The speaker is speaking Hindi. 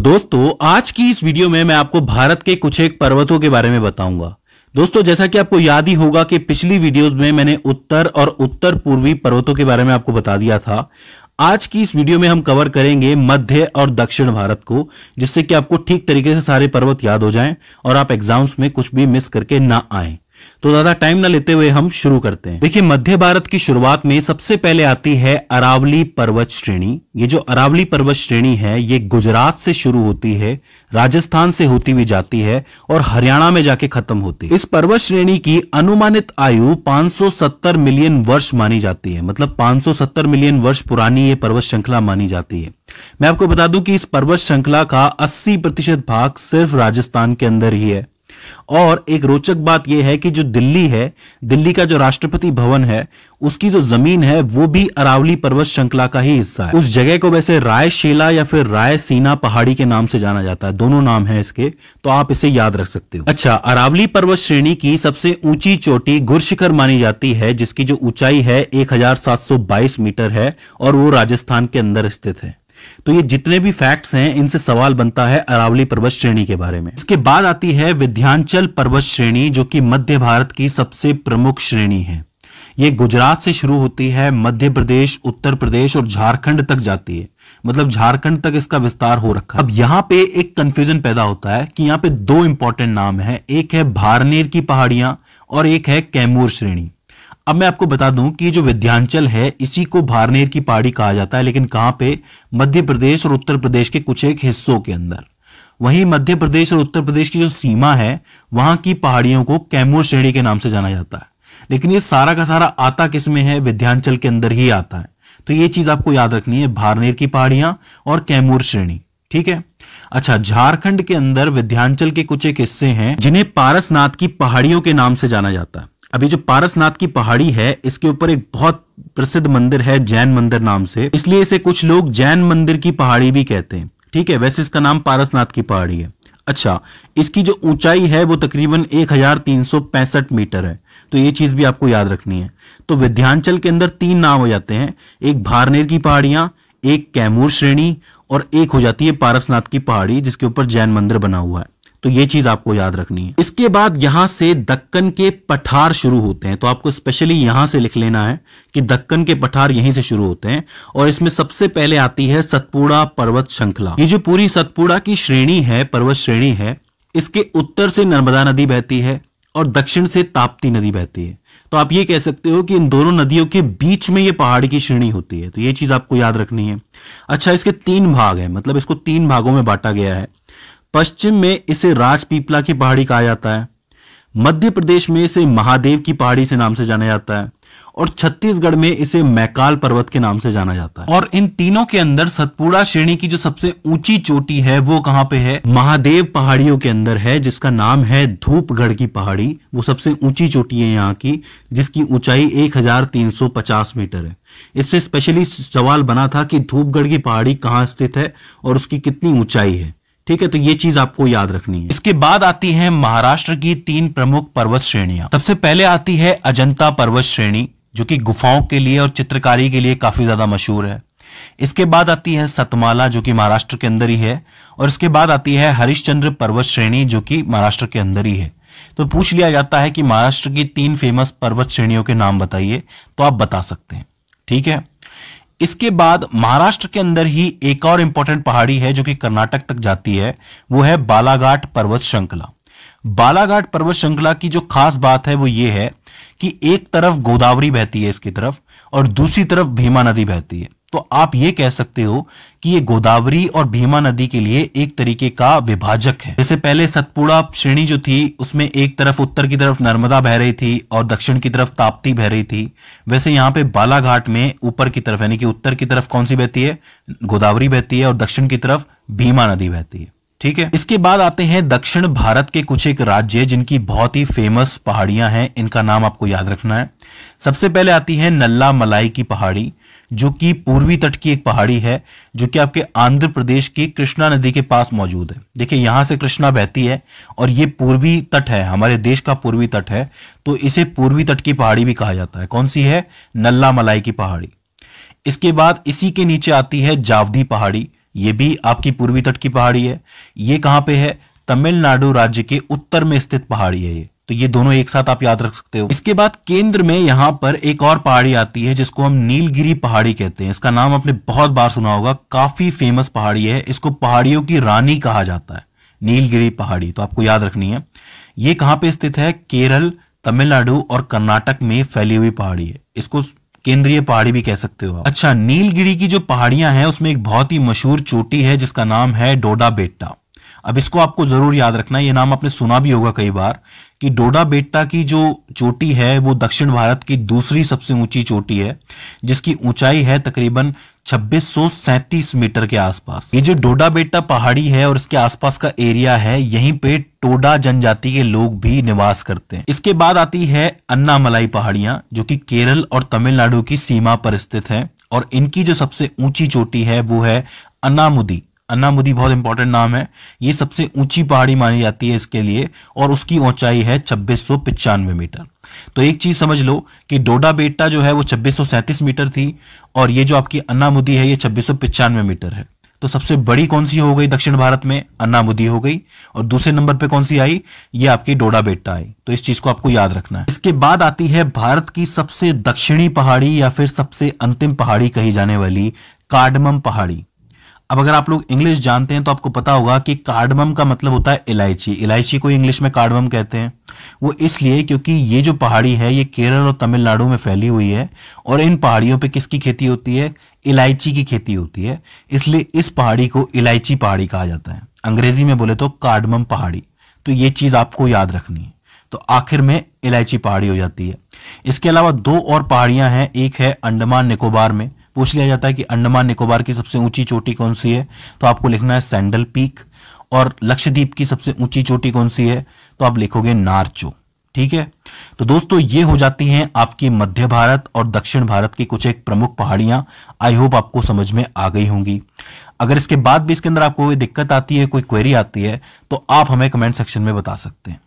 दोस्तों आज की इस वीडियो में मैं आपको भारत के कुछ एक पर्वतों के बारे में बताऊंगा। दोस्तों जैसा कि आपको याद ही होगा कि पिछली वीडियोस में मैंने उत्तर और उत्तर पूर्वी पर्वतों के बारे में आपको बता दिया था। आज की इस वीडियो में हम कवर करेंगे मध्य और दक्षिण भारत को, जिससे कि आपको ठीक तरीके से सारे पर्वत याद हो जाएं और आप एग्जाम्स में कुछ भी मिस करके ना आए। तो ज्यादा टाइम ना लेते हुए हम शुरू करते हैं। देखिए मध्य भारत की शुरुआत में सबसे पहले आती है अरावली पर्वत श्रेणी। ये जो अरावली पर्वत श्रेणी है ये गुजरात से शुरू होती है, राजस्थान से होती हुई जाती है और हरियाणा में जाके खत्म होती है। इस पर्वत श्रेणी की अनुमानित आयु 570 मिलियन वर्ष मानी जाती है, मतलब 570 मिलियन वर्ष पुरानी ये पर्वत श्रृंखला मानी जाती है। मैं आपको बता दूं कि इस पर्वत श्रृंखला का 80% भाग सिर्फ राजस्थान के अंदर ही है। और एक रोचक बात यह है कि जो दिल्ली है, दिल्ली का जो राष्ट्रपति भवन है, उसकी जो जमीन है वो भी अरावली पर्वत श्रृंखला का ही हिस्सा है। उस जगह को वैसे रायशेला या फिर रायसीना पहाड़ी के नाम से जाना जाता है, दोनों नाम है इसके, तो आप इसे याद रख सकते हो। अच्छा, अरावली पर्वत श्रेणी की सबसे ऊंची चोटी गुरशिखर मानी जाती है, जिसकी जो ऊंचाई है 1722 मीटर है और वो राजस्थान के अंदर स्थित है। तो ये जितने भी फैक्ट्स हैं इनसे सवाल बनता है अरावली पर्वत श्रेणी के बारे में। इसके बाद आती है विंध्याचल पर्वत श्रेणी, जो कि मध्य भारत की सबसे प्रमुख श्रेणी है। ये गुजरात से शुरू होती है, मध्य प्रदेश, उत्तर प्रदेश और झारखंड तक जाती है, मतलब झारखंड तक इसका विस्तार हो रखा है। अब यहाँ पे एक कंफ्यूजन पैदा होता है कि यहाँ पे दो इंपॉर्टेंट नाम है, एक है भारनेर की पहाड़ियां और एक है कैमूर श्रेणी। अब मैं आपको बता दूं कि जो विंध्याचल है इसी को भारनेर की पहाड़ी कहा जाता है, लेकिन कहां पे? मध्य प्रदेश और उत्तर प्रदेश के कुछ एक हिस्सों के अंदर। वहीं मध्य प्रदेश और उत्तर प्रदेश की जो सीमा है वहां की पहाड़ियों को कैमूर श्रेणी के नाम से जाना जाता है। लेकिन ये सारा का सारा आता किस में है? विंध्याचल के अंदर ही आता है। तो ये चीज आपको याद रखनी है, भारनेर की पहाड़ियां और कैमूर श्रेणी, ठीक है। अच्छा, झारखंड के अंदर विंध्याचल के कुछ एक हिस्से हैं जिन्हें पारसनाथ की पहाड़ियों के नाम से जाना जाता है। अभी जो पारसनाथ की पहाड़ी है इसके ऊपर एक बहुत प्रसिद्ध मंदिर है जैन मंदिर नाम से, इसलिए इसे कुछ लोग जैन मंदिर की पहाड़ी भी कहते हैं, ठीक है। वैसे इसका नाम पारसनाथ की पहाड़ी है। अच्छा, इसकी जो ऊंचाई है वो तकरीबन 1365 मीटर है, तो ये चीज भी आपको याद रखनी है। तो विंध्याचल के अंदर तीन नाम हो जाते हैं, एक भारनेर की पहाड़ियां, एक कैमूर श्रेणी और एक हो जाती है पारसनाथ की पहाड़ी जिसके ऊपर जैन मंदिर बना हुआ है। तो ये चीज आपको याद रखनी है। इसके बाद यहां से दक्कन के पठार शुरू होते हैं, तो आपको स्पेशली यहां से लिख लेना है कि दक्कन के पठार यहीं से शुरू होते हैं। और इसमें सबसे पहले आती है सतपुड़ा पर्वत श्रृंखला। ये जो पूरी सतपुड़ा की श्रेणी है, पर्वत श्रेणी है, इसके उत्तर से नर्मदा नदी बहती है और दक्षिण से ताप्ती नदी बहती है। तो आप ये कह सकते हो कि इन दोनों नदियों के बीच में ये पहाड़ की श्रेणी होती है। तो ये चीज आपको याद रखनी है। अच्छा, इसके तीन भाग हैं, मतलब इसको तीन भागों में बांटा गया है। पश्चिम में इसे राजपीपला की पहाड़ी कहा जाता है, मध्य प्रदेश में इसे महादेव की पहाड़ी से नाम से जाना जाता है और छत्तीसगढ़ में इसे मैकाल पर्वत के नाम से जाना जाता है। और इन तीनों के अंदर सतपुड़ा श्रेणी की जो सबसे ऊंची चोटी है वो कहां पे है? महादेव पहाड़ियों के अंदर है, जिसका नाम है धूपगढ़ की पहाड़ी। वो सबसे ऊंची चोटी है यहाँ की, जिसकी ऊंचाई 1350 मीटर है। इससे स्पेशली सवाल बना था कि धूपगढ़ की पहाड़ी कहां स्थित है और उसकी कितनी ऊंचाई है, ठीक है। तो ये चीज आपको याद रखनी है। इसके बाद आती है महाराष्ट्र की तीन प्रमुख पर्वत श्रेणियां। सबसे पहले आती है अजंता पर्वत श्रेणी, जो कि गुफाओं के लिए और चित्रकारी के लिए काफी ज्यादा मशहूर है। इसके बाद आती है सतमाला, जो कि महाराष्ट्र के अंदर ही है। और इसके बाद आती है हरिश्चंद्र पर्वत श्रेणी, जो कि महाराष्ट्र के अंदर ही है। तो पूछ लिया जाता है कि महाराष्ट्र की तीन फेमस पर्वत श्रेणियों के नाम बताइए, तो आप बता सकते हैं, ठीक है। इसके बाद महाराष्ट्र के अंदर ही एक और इंपॉर्टेंट पहाड़ी है जो कि कर्नाटक तक जाती है, वो है बालाघाट पर्वत श्रृंखला। बालाघाट पर्वत श्रृंखला की जो खास बात है वो ये है कि एक तरफ गोदावरी बहती है इसकी तरफ और दूसरी तरफ भीमा नदी बहती है। तो आप ये कह सकते हो कि ये गोदावरी और भीमा नदी के लिए एक तरीके का विभाजक है। जैसे पहले सतपुड़ा श्रेणी जो थी उसमें एक तरफ उत्तर की तरफ नर्मदा बह रही थी और दक्षिण की तरफ ताप्ती बह रही थी, वैसे यहाँ पे बालाघाट में ऊपर की तरफ यानी कि उत्तर की तरफ कौन सी बहती है? गोदावरी बहती है और दक्षिण की तरफ भीमा नदी बहती है, ठीक है। इसके बाद आते हैं दक्षिण भारत के कुछ एक राज्य जिनकी बहुत ही फेमस पहाड़ियां हैं, इनका नाम आपको याद रखना है। सबसे पहले आती है नल्ला मलाई की पहाड़ी, जो कि पूर्वी तट की एक पहाड़ी है, जो कि आपके आंध्र प्रदेश की कृष्णा नदी के पास मौजूद है। देखिए यहां से कृष्णा बहती है और ये पूर्वी तट है, हमारे देश का पूर्वी तट है, तो इसे पूर्वी तट की पहाड़ी भी कहा जाता है। कौन सी है? नल्ला मलाई की पहाड़ी। इसके बाद इसी के नीचे आती है जावदी पहाड़ी, ये भी आपकी पूर्वी तट की पहाड़ी है। ये कहां पे है? तमिलनाडु राज्य के उत्तर में स्थित पहाड़ी है ये। तो ये दोनों एक साथ आप याद रख सकते हो। इसके बाद केंद्र में यहां पर एक और पहाड़ी आती है जिसको हम नीलगिरी पहाड़ी कहते हैं। इसका नाम आपने बहुत बार सुना होगा, काफी फेमस पहाड़ी है। इसको पहाड़ियों की रानी कहा जाता है, नीलगिरी पहाड़ी, तो आपको याद रखनी है। ये कहां पे स्थित है? केरल, तमिलनाडु और कर्नाटक में फैली हुई पहाड़ी है। इसको केंद्रीय पहाड़ी भी कह सकते हो आप। अच्छा, नीलगिरी की जो पहाड़ियां हैं उसमें एक बहुत ही मशहूर चोटी है जिसका नाम है डोडा बेट्टा। अब इसको आपको जरूर याद रखना है, ये नाम आपने सुना भी होगा कई बार, कि डोडा बेट्टा की जो चोटी है वो दक्षिण भारत की दूसरी सबसे ऊंची चोटी है, जिसकी ऊंचाई है तकरीबन 2637 मीटर के आसपास। ये जो डोडा बेट्टा पहाड़ी है और इसके आसपास का एरिया है, यहीं पे टोडा जनजाति के लोग भी निवास करते हैं। इसके बाद आती है अन्नामलाई पहाड़ियां, जो कि केरल और तमिलनाडु की सीमा पर स्थित है, और इनकी जो सबसे ऊंची चोटी है वो है अन्नामुदी। अन्नामुदी बहुत इंपॉर्टेंट नाम है। ये सबसे ऊंची पहाड़ी मानी जाती है इसके लिए, और उसकी ऊंचाई है 2695 मीटर। तो एक चीज समझ लो कि डोडा बेट्टा जो है वो 2637 मीटर थी, और ये जो आपकी अन्नामुदी है ये 2695 मीटर है। तो सबसे बड़ी कौन सी हो गई दक्षिण भारत में? अन्नामुदी हो गई। और दूसरे नंबर पे कौन सी आई? ये आपकी डोडा बेट्टा आई। तो इस चीज को आपको याद रखना है। इसके बाद आती है भारत की सबसे दक्षिणी पहाड़ी या फिर सबसे अंतिम पहाड़ी कही जाने वाली कार्डमम पहाड़ी। अब अगर आप लोग इंग्लिश जानते हैं तो आपको पता होगा कि कार्डमम का मतलब होता है इलायची। इलायची को इंग्लिश में कार्डमम कहते हैं। वो इसलिए क्योंकि ये जो पहाड़ी है ये केरल और तमिलनाडु में फैली हुई है, और इन पहाड़ियों पे किसकी खेती होती है? इलायची की खेती होती है। इसलिए इस पहाड़ी को इलायची पहाड़ी कहा जाता है, अंग्रेजी में बोले तो कार्डमम पहाड़ी। तो ये चीज आपको याद रखनी है। तो आखिर में इलायची पहाड़ी हो जाती है। इसके अलावा दो और पहाड़ियां हैं, एक है अंडमान निकोबार में। पूछ लिया जाता है कि अंडमान निकोबार की सबसे ऊंची चोटी कौन सी है, तो आपको लिखना है सैंडल पीक। और लक्षद्वीप की सबसे ऊंची चोटी कौन सी है, तो आप लिखोगे नारचो। ठीक है, तो दोस्तों ये हो जाती हैं आपकी मध्य भारत और दक्षिण भारत की कुछ एक प्रमुख पहाड़ियां। आई होप आपको समझ में आ गई होंगी। अगर इसके बाद भी इसके अंदर आपको कोई दिक्कत आती है, कोई क्वेरी आती है, तो आप हमें कमेंट सेक्शन में बता सकते हैं।